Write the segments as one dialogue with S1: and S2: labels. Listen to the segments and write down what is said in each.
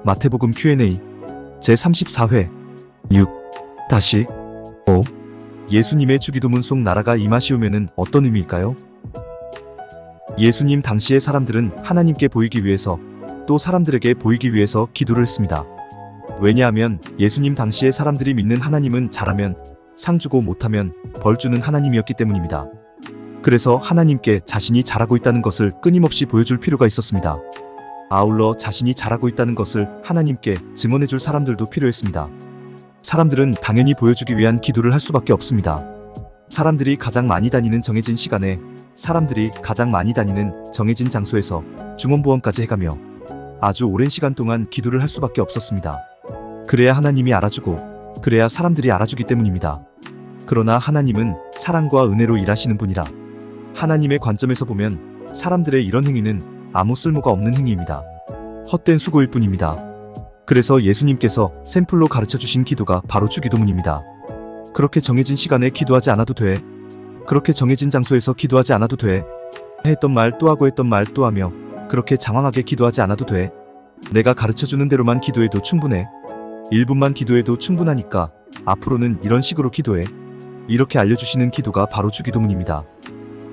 S1: 마태복음 Q&A 제34회 6-5 예수님의 주기도문 속 나라가 임하시오면은 어떤 의미일까요? 예수님 당시의 사람들은 하나님께 보이기 위해서 또 사람들에게 보이기 위해서 기도를 했습니다. 왜냐하면 예수님 당시의 사람들이 믿는 하나님은 잘하면 상 주고 못하면 벌 주는 하나님이었기 때문입니다. 그래서 하나님께 자신이 잘하고 있다는 것을 끊임없이 보여줄 필요가 있었습니다. 아울러 자신이 잘하고 있다는 것을 하나님께 증언해줄 사람들도 필요했습니다. 사람들은 당연히 보여주기 위한 기도를 할 수밖에 없습니다. 사람들이 가장 많이 다니는 정해진 시간에, 사람들이 가장 많이 다니는 정해진 장소에서 중언부언까지 해가며 아주 오랜 시간 동안 기도를 할 수밖에 없었습니다. 그래야 하나님이 알아주고, 그래야 사람들이 알아주기 때문입니다. 그러나 하나님은 사랑과 은혜로 일하시는 분이라 하나님의 관점에서 보면 사람들의 이런 행위는 아무 쓸모가 없는 행위입니다. 헛된 수고일 뿐입니다. 그래서 예수님께서 샘플로 가르쳐 주신 기도가 바로 주기도문입니다. 그렇게 정해진 시간에 기도하지 않아도 돼. 그렇게 정해진 장소에서 기도하지 않아도 돼. 했던 말 또 하고 했던 말 또 하며 그렇게 장황하게 기도하지 않아도 돼. 내가 가르쳐 주는 대로만 기도해도 충분해. 1분만 기도해도 충분하니까 앞으로는 이런 식으로 기도해. 이렇게 알려주시는 기도가 바로 주기도문입니다.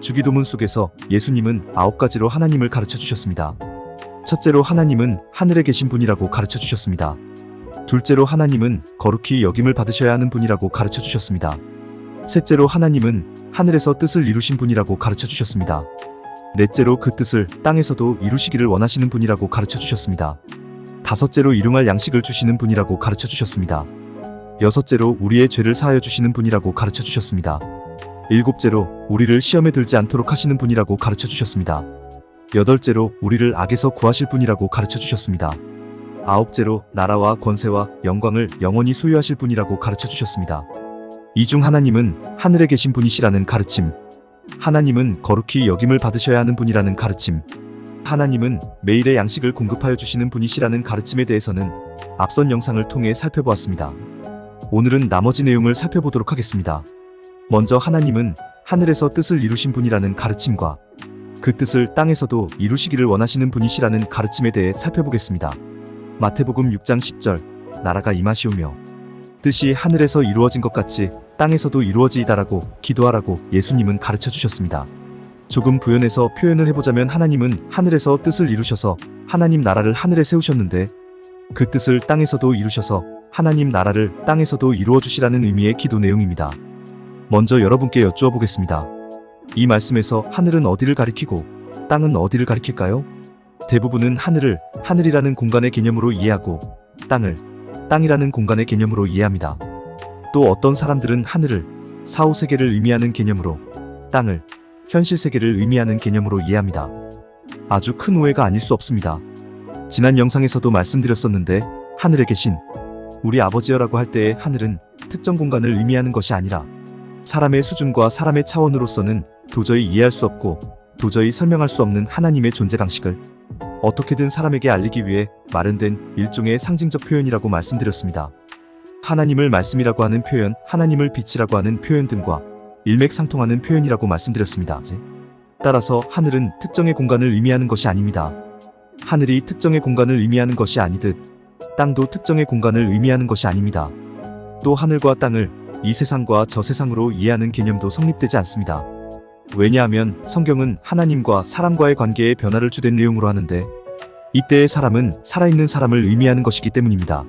S1: 주기도문 속에서 예수님은 9가지로 하나님을 가르쳐 주셨습니다. 첫째로 하나님은 하늘에 계신 분이라고 가르쳐 주셨습니다. 둘째로 하나님은 거룩히 여김을 받으셔야 하는 분이라고 가르쳐 주셨습니다. 셋째로 하나님은 하늘에서 뜻을 이루신 분이라고 가르쳐 주셨습니다. 넷째로 그 뜻을 땅에서도 이루시기를 원하시는 분이라고 가르쳐 주셨습니다. 다섯째로 일용할 양식을 주시는 분이라고 가르쳐 주셨습니다. 여섯째로 우리의 죄를 사하여 주시는 분이라고 가르쳐 주셨습니다. 일곱째로 우리를 시험에 들지 않도록 하시는 분이라고 가르쳐 주셨습니다. 여덟째로 우리를 악에서 구하실 분이라고 가르쳐 주셨습니다. 아홉째로 나라와 권세와 영광을 영원히 소유하실 분이라고 가르쳐 주셨습니다. 이 중 하나님은 하늘에 계신 분이시라는 가르침, 하나님은 거룩히 여김을 받으셔야 하는 분이라는 가르침, 하나님은 매일의 양식을 공급하여 주시는 분이시라는 가르침에 대해서는 앞선 영상을 통해 살펴보았습니다. 오늘은 나머지 내용을 살펴보도록 하겠습니다. 먼저 하나님은 하늘에서 뜻을 이루신 분이라는 가르침과 그 뜻을 땅에서도 이루시기를 원하시는 분이시라는 가르침에 대해 살펴보겠습니다. 마태복음 6장 10절 나라가 임하시오며 뜻이 하늘에서 이루어진 것 같이 땅에서도 이루어지이다라고 기도하라고 예수님은 가르쳐 주셨습니다. 조금 부연해서 표현을 해보자면 하나님은 하늘에서 뜻을 이루셔서 하나님 나라를 하늘에 세우셨는데 그 뜻을 땅에서도 이루셔서 하나님 나라를 땅에서도 이루어 주시라는 의미의 기도 내용입니다. 먼저 여러분께 여쭈어 보겠습니다. 이 말씀에서 하늘은 어디를 가리키고 땅은 어디를 가리킬까요? 대부분은 하늘을 하늘이라는 공간의 개념으로 이해하고 땅을 땅이라는 공간의 개념으로 이해합니다. 또 어떤 사람들은 하늘을 사후세계를 의미하는 개념으로 땅을 현실세계를 의미하는 개념으로 이해합니다. 아주 큰 오해가 아닐 수 없습니다. 지난 영상에서도 말씀드렸었는데 하늘에 계신 우리 아버지여라고 할 때의 하늘은 특정 공간을 의미하는 것이 아니라 사람의 수준과 사람의 차원으로서는 도저히 이해할 수 없고 도저히 설명할 수 없는 하나님의 존재 방식을 어떻게든 사람에게 알리기 위해 마련된 일종의 상징적 표현이라고 말씀드렸습니다. 하나님을 말씀이라고 하는 표현, 하나님을 빛이라고 하는 표현 등과 일맥상통하는 표현이라고 말씀드렸습니다. 따라서 하늘은 특정의 공간을 의미하는 것이 아닙니다. 하늘이 특정의 공간을 의미하는 것이 아니듯 땅도 특정의 공간을 의미하는 것이 아닙니다. 또 하늘과 땅을 이 세상과 저 세상으로 이해하는 개념도 성립되지 않습니다. 왜냐하면 성경은 하나님과 사람과의 관계에 변화를 주된 내용으로 하는데 이때의 사람은 살아있는 사람을 의미하는 것이기 때문입니다.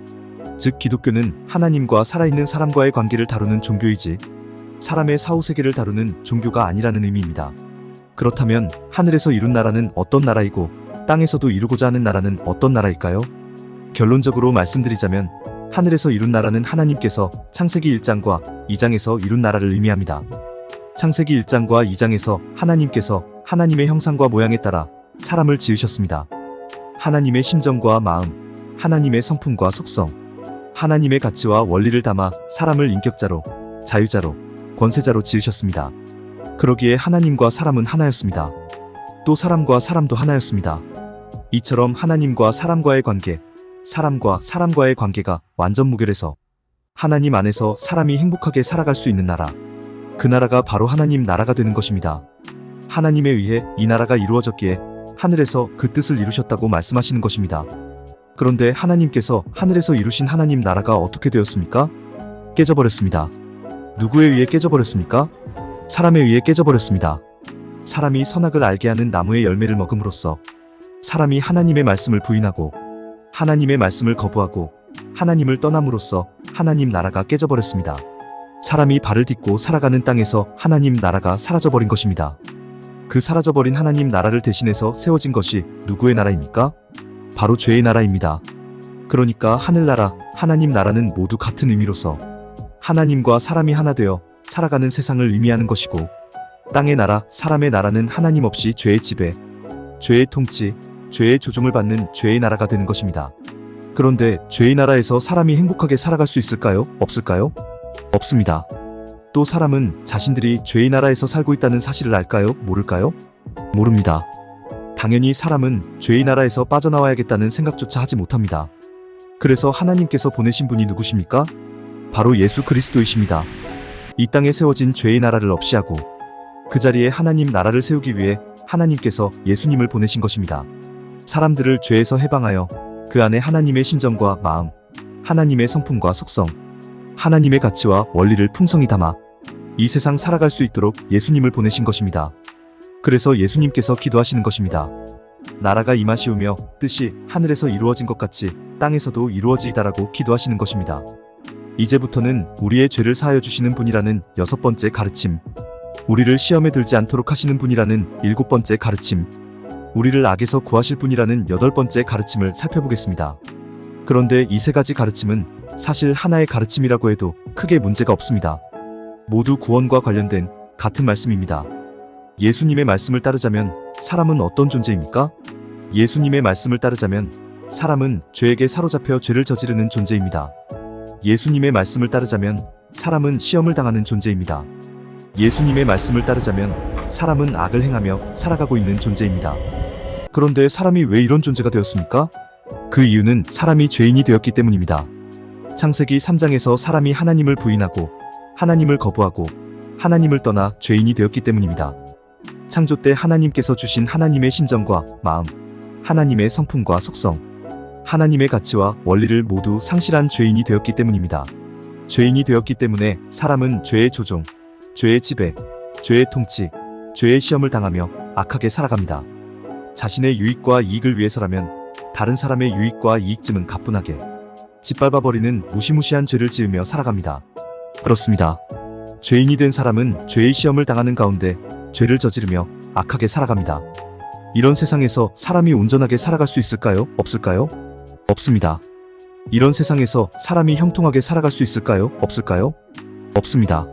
S1: 즉 기독교는 하나님과 살아있는 사람과의 관계를 다루는 종교이지 사람의 사후세계를 다루는 종교가 아니라는 의미입니다. 그렇다면 하늘에서 이룬 나라는 어떤 나라이고 땅에서도 이루고자 하는 나라는 어떤 나라일까요? 결론적으로 말씀드리자면 하늘에서 이룬 나라는 하나님께서 창세기 1장과 2장에서 이룬 나라를 의미합니다. 창세기 1장과 2장에서 하나님께서 하나님의 형상과 모양에 따라 사람을 지으셨습니다. 하나님의 심정과 마음, 하나님의 성품과 속성, 하나님의 가치와 원리를 담아 사람을 인격자로, 자유자로, 권세자로 지으셨습니다. 그러기에 하나님과 사람은 하나였습니다. 또 사람과 사람도 하나였습니다. 이처럼 하나님과 사람과의 관계, 사람과 사람과의 관계가 완전 무결해서 하나님 안에서 사람이 행복하게 살아갈 수 있는 나라, 그 나라가 바로 하나님 나라가 되는 것입니다. 하나님에 의해 이 나라가 이루어졌기에 하늘에서 그 뜻을 이루셨다고 말씀하시는 것입니다. 그런데 하나님께서 하늘에서 이루신 하나님 나라가 어떻게 되었습니까? 깨져버렸습니다. 누구에 의해 깨져버렸습니까? 사람에 의해 깨져버렸습니다. 사람이 선악을 알게 하는 나무의 열매를 먹음으로써 사람이 하나님의 말씀을 부인하고 하나님의 말씀을 거부하고 하나님을 떠남으로써 하나님 나라가 깨져버렸습니다. 사람이 발을 딛고 살아가는 땅에서 하나님 나라가 사라져버린 것입니다. 그 사라져버린 하나님 나라를 대신해서 세워진 것이 누구의 나라입니까? 바로 죄의 나라입니다. 그러니까 하늘나라, 하나님 나라는 모두 같은 의미로서 하나님과 사람이 하나 되어 살아가는 세상을 의미하는 것이고, 땅의 나라, 사람의 나라는 하나님 없이 죄의 지배, 죄의 통치, 죄의 조종을 받는 죄의 나라가 되는 것입니다. 그런데 죄의 나라에서 사람이 행복하게 살아갈 수 있을까요? 없을까요? 없습니다. 또 사람은 자신들이 죄의 나라에서 살고 있다는 사실을 알까요? 모를까요? 모릅니다. 당연히 사람은 죄의 나라에서 빠져나와야겠다는 생각조차 하지 못합니다. 그래서 하나님께서 보내신 분이 누구십니까? 바로 예수 그리스도이십니다. 이 땅에 세워진 죄의 나라를 없이하고 그 자리에 하나님 나라를 세우기 위해 하나님께서 예수님을 보내신 것입니다. 사람들을 죄에서 해방하여 그 안에 하나님의 심정과 마음, 하나님의 성품과 속성, 하나님의 가치와 원리를 풍성히 담아 이 세상 살아갈 수 있도록 예수님을 보내신 것입니다. 그래서 예수님께서 기도하시는 것입니다. 나라가 임하시오며 뜻이 하늘에서 이루어진 것 같이 땅에서도 이루어지이다라고 기도하시는 것입니다. 이제부터는 우리의 죄를 사하여 주시는 분이라는 6번째 가르침, 우리를 시험에 들지 않도록 하시는 분이라는 7번째 가르침, 우리를 악에서 구하실 분이라는 8번째 가르침을 살펴보겠습니다. 그런데 이 3가지 가르침은 사실 하나의 가르침이라고 해도 크게 문제가 없습니다. 모두 구원과 관련된 같은 말씀입니다. 예수님의 말씀을 따르자면 사람은 어떤 존재입니까? 예수님의 말씀을 따르자면 사람은 죄에게 사로잡혀 죄를 저지르는 존재입니다. 예수님의 말씀을 따르자면 사람은 시험을 당하는 존재입니다. 예수님의 말씀을 따르자면 사람은 악을 행하며 살아가고 있는 존재입니다. 그런데 사람이 왜 이런 존재가 되었습니까? 그 이유는 사람이 죄인이 되었기 때문입니다. 창세기 3장에서 사람이 하나님을 부인하고 하나님을 거부하고 하나님을 떠나 죄인이 되었기 때문입니다. 창조 때 하나님께서 주신 하나님의 심정과 마음, 하나님의 성품과 속성, 하나님의 가치와 원리를 모두 상실한 죄인이 되었기 때문입니다. 죄인이 되었기 때문에 사람은 죄의 조종, 죄의 지배, 죄의 통치, 죄의 시험을 당하며 악하게 살아갑니다. 자신의 유익과 이익을 위해서라면 다른 사람의 유익과 이익쯤은 가뿐하게 짓밟아버리는 무시무시한 죄를 지으며 살아갑니다. 그렇습니다. 죄인이 된 사람은 죄의 시험을 당하는 가운데 죄를 저지르며 악하게 살아갑니다. 이런 세상에서 사람이 온전하게 살아갈 수 있을까요? 없을까요? 없습니다. 이런 세상에서 사람이 형통하게 살아갈 수 있을까요? 없을까요? 없습니다.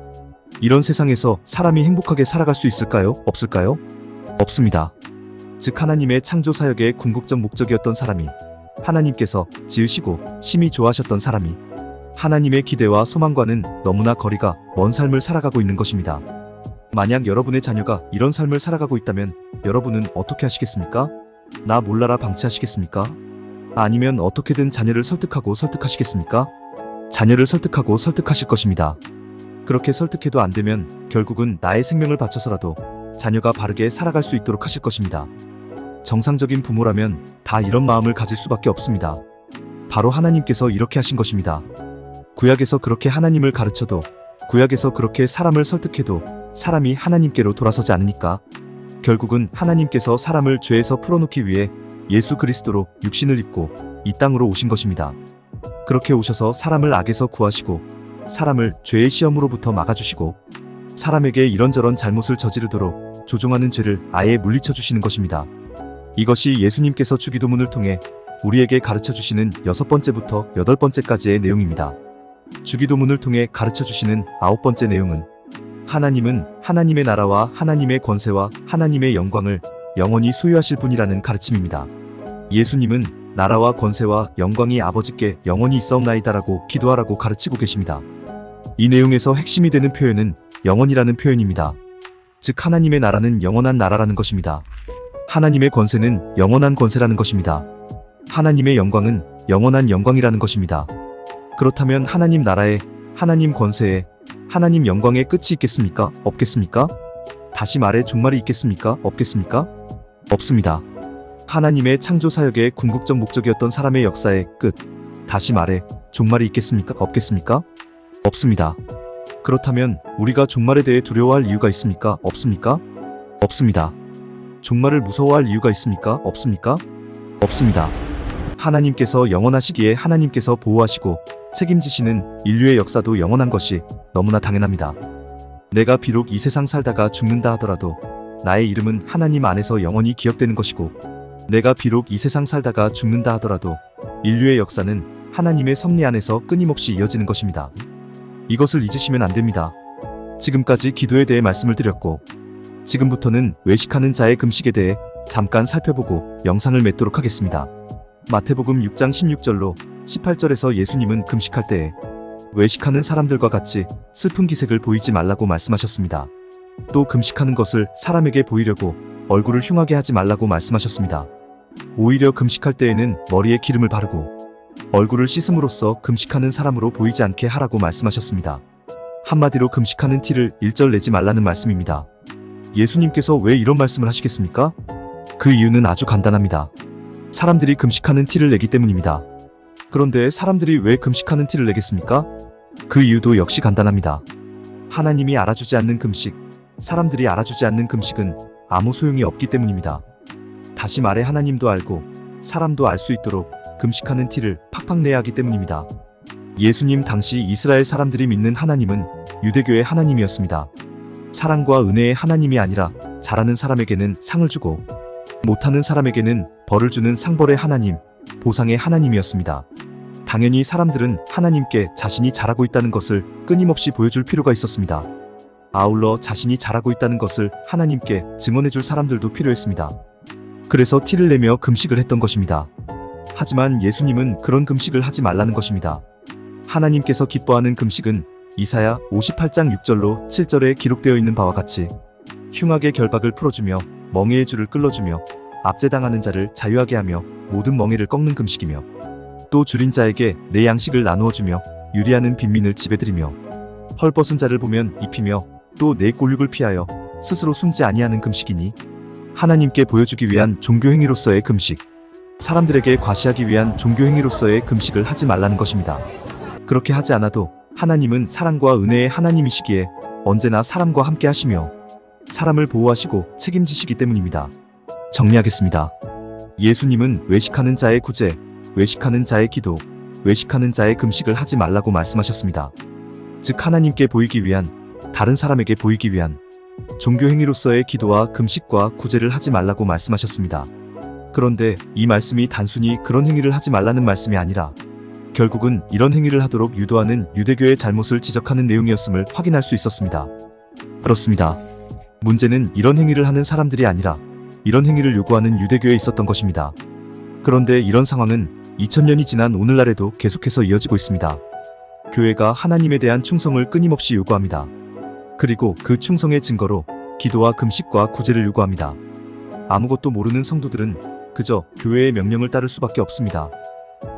S1: 이런 세상에서 사람이 행복하게 살아갈 수 있을까요? 없을까요? 없습니다. 즉 하나님의 창조 사역의 궁극적 목적이었던 사람이, 하나님께서 지으시고 심히 좋아하셨던 사람이 하나님의 기대와 소망과는 너무나 거리가 먼 삶을 살아가고 있는 것입니다. 만약 여러분의 자녀가 이런 삶을 살아가고 있다면 여러분은 어떻게 하시겠습니까? 나 몰라라 방치하시겠습니까? 아니면 어떻게든 자녀를 설득하시겠습니까? 자녀를 설득하실 것입니다. 그렇게 설득해도 안 되면 결국은 나의 생명을 바쳐서라도 자녀가 바르게 살아갈 수 있도록 하실 것입니다. 정상적인 부모라면 다 이런 마음을 가질 수밖에 없습니다. 바로 하나님께서 이렇게 하신 것입니다. 구약에서 그렇게 하나님을 가르쳐도, 구약에서 그렇게 사람을 설득해도 사람이 하나님께로 돌아서지 않으니까 결국은 하나님께서 사람을 죄에서 풀어놓기 위해 예수 그리스도로 육신을 입고 이 땅으로 오신 것입니다. 그렇게 오셔서 사람을 악에서 구하시고 사람을 죄의 시험으로부터 막아주시고 사람에게 이런저런 잘못을 저지르도록 조종하는 죄를 아예 물리쳐 주시는 것입니다. 이것이 예수님께서 주기도문을 통해 우리에게 가르쳐 주시는 6번째부터 8번째까지의 내용입니다. 주기도문을 통해 가르쳐 주시는 9번째 내용은 하나님은 하나님의 나라와 하나님의 권세와 하나님의 영광을 영원히 소유하실 분이라는 가르침입니다. 예수님은 나라와 권세와 영광이 아버지께 영원히 있사옵나이다라고 기도하라고 가르치고 계십니다. 이 내용에서 핵심이 되는 표현은 영원이라는 표현입니다. 즉 하나님의 나라는 영원한 나라라는 것입니다. 하나님의 권세는 영원한 권세라는 것입니다. 하나님의 영광은 영원한 영광이라는 것입니다. 그렇다면 하나님 나라에, 하나님 권세에, 하나님 영광에 끝이 있겠습니까? 없겠습니까? 다시 말해 종말이 있겠습니까? 없겠습니까? 없습니다. 하나님의 창조 사역의 궁극적 목적이었던 사람의 역사의 끝. 다시 말해, 종말이 있겠습니까? 없겠습니까? 없습니다. 그렇다면 우리가 종말에 대해 두려워할 이유가 있습니까? 없습니까? 없습니다. 종말을 무서워할 이유가 있습니까? 없습니까? 없습니다. 하나님께서 영원하시기에 하나님께서 보호하시고 책임지시는 인류의 역사도 영원한 것이 너무나 당연합니다. 내가 비록 이 세상 살다가 죽는다 하더라도 나의 이름은 하나님 안에서 영원히 기억되는 것이고, 내가 비록 이 세상 살다가 죽는다 하더라도 인류의 역사는 하나님의 섭리 안에서 끊임없이 이어지는 것입니다. 이것을 잊으시면 안 됩니다. 지금까지 기도에 대해 말씀을 드렸고, 지금부터는 외식하는 자의 금식에 대해 잠깐 살펴보고 영상을 맺도록 하겠습니다. 마태복음 6장 16절로 18절에서 예수님은 금식할 때에 외식하는 사람들과 같이 슬픈 기색을 보이지 말라고 말씀하셨습니다. 또 금식하는 것을 사람에게 보이려고 얼굴을 흉하게 하지 말라고 말씀하셨습니다. 오히려 금식할 때에는 머리에 기름을 바르고 얼굴을 씻음으로써 금식하는 사람으로 보이지 않게 하라고 말씀하셨습니다. 한마디로 금식하는 티를 일절 내지 말라는 말씀입니다. 예수님께서 왜 이런 말씀을 하시겠습니까? 그 이유는 아주 간단합니다. 사람들이 금식하는 티를 내기 때문입니다. 그런데 사람들이 왜 금식하는 티를 내겠습니까? 그 이유도 역시 간단합니다. 하나님이 알아주지 않는 금식, 사람들이 알아주지 않는 금식은 아무 소용이 없기 때문입니다. 다시 말해, 하나님도 알고 사람도 알 수 있도록 금식하는 티를 팍팍 내야 하기 때문입니다. 예수님 당시 이스라엘 사람들이 믿는 하나님은 유대교의 하나님이었습니다. 사랑과 은혜의 하나님이 아니라 잘하는 사람에게는 상을 주고 못하는 사람에게는 벌을 주는 상벌의 하나님, 보상의 하나님이었습니다. 당연히 사람들은 하나님께 자신이 잘하고 있다는 것을 끊임없이 보여줄 필요가 있었습니다. 아울러 자신이 잘하고 있다는 것을 하나님께 증언해줄 사람들도 필요했습니다. 그래서 티를 내며 금식을 했던 것입니다. 하지만 예수님은 그런 금식을 하지 말라는 것입니다. 하나님께서 기뻐하는 금식은 이사야 58장 6절로 7절에 기록되어 있는 바와 같이 흉악의 결박을 풀어주며 멍에의 줄을 끌어주며 압제당하는 자를 자유하게 하며 모든 멍에를 꺾는 금식이며, 또 줄인 자에게 내 양식을 나누어주며 유리하는 빈민을 집에들이며 헐벗은 자를 보면 입히며 또 내 꼴육을 피하여 스스로 숨지 아니하는 금식이니, 하나님께 보여주기 위한 종교행위로서의 금식, 사람들에게 과시하기 위한 종교행위로서의 금식을 하지 말라는 것입니다. 그렇게 하지 않아도 하나님은 사랑과 은혜의 하나님이시기에 언제나 사람과 함께 하시며 사람을 보호하시고 책임지시기 때문입니다. 정리하겠습니다. 예수님은 외식하는 자의 구제, 외식하는 자의 기도, 외식하는 자의 금식을 하지 말라고 말씀하셨습니다. 즉, 하나님께 보이기 위한, 다른 사람에게 보이기 위한 종교행위로서의 기도와 금식과 구제를 하지 말라고 말씀하셨습니다. 그런데 이 말씀이 단순히 그런 행위를 하지 말라는 말씀이 아니라 결국은 이런 행위를 하도록 유도하는 유대교의 잘못을 지적하는 내용이었음을 확인할 수 있었습니다. 그렇습니다. 문제는 이런 행위를 하는 사람들이 아니라 이런 행위를 요구하는 유대교에 있었던 것입니다. 그런데 이런 상황은 2000년이 지난 오늘날에도 계속해서 이어지고 있습니다. 교회가 하나님에 대한 충성을 끊임없이 요구합니다. 그리고 그 충성의 증거로 기도와 금식과 구제를 요구합니다. 아무것도 모르는 성도들은 그저 교회의 명령을 따를 수밖에 없습니다.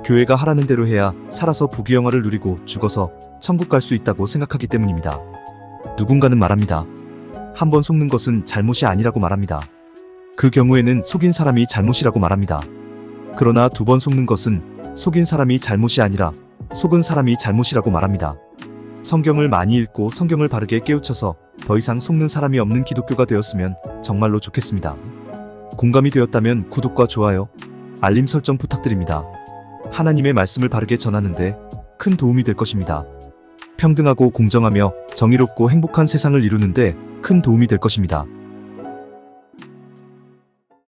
S1: 교회가 하라는 대로 해야 살아서 부귀영화를 누리고 죽어서 천국 갈 수 있다고 생각하기 때문입니다. 누군가는 말합니다. 한 번 속는 것은 잘못이 아니라고 말합니다. 그 경우에는 속인 사람이 잘못이라고 말합니다. 그러나 두 번 속는 것은 속인 사람이 잘못이 아니라 속은 사람이 잘못이라고 말합니다. 성경을 많이 읽고 성경을 바르게 깨우쳐서 더 이상 속는 사람이 없는 기독교가 되었으면 정말로 좋겠습니다. 공감이 되었다면 구독과 좋아요, 알림 설정 부탁드립니다. 하나님의 말씀을 바르게 전하는데 큰 도움이 될 것입니다. 평등하고 공정하며 정의롭고 행복한 세상을 이루는데 큰 도움이 될 것입니다.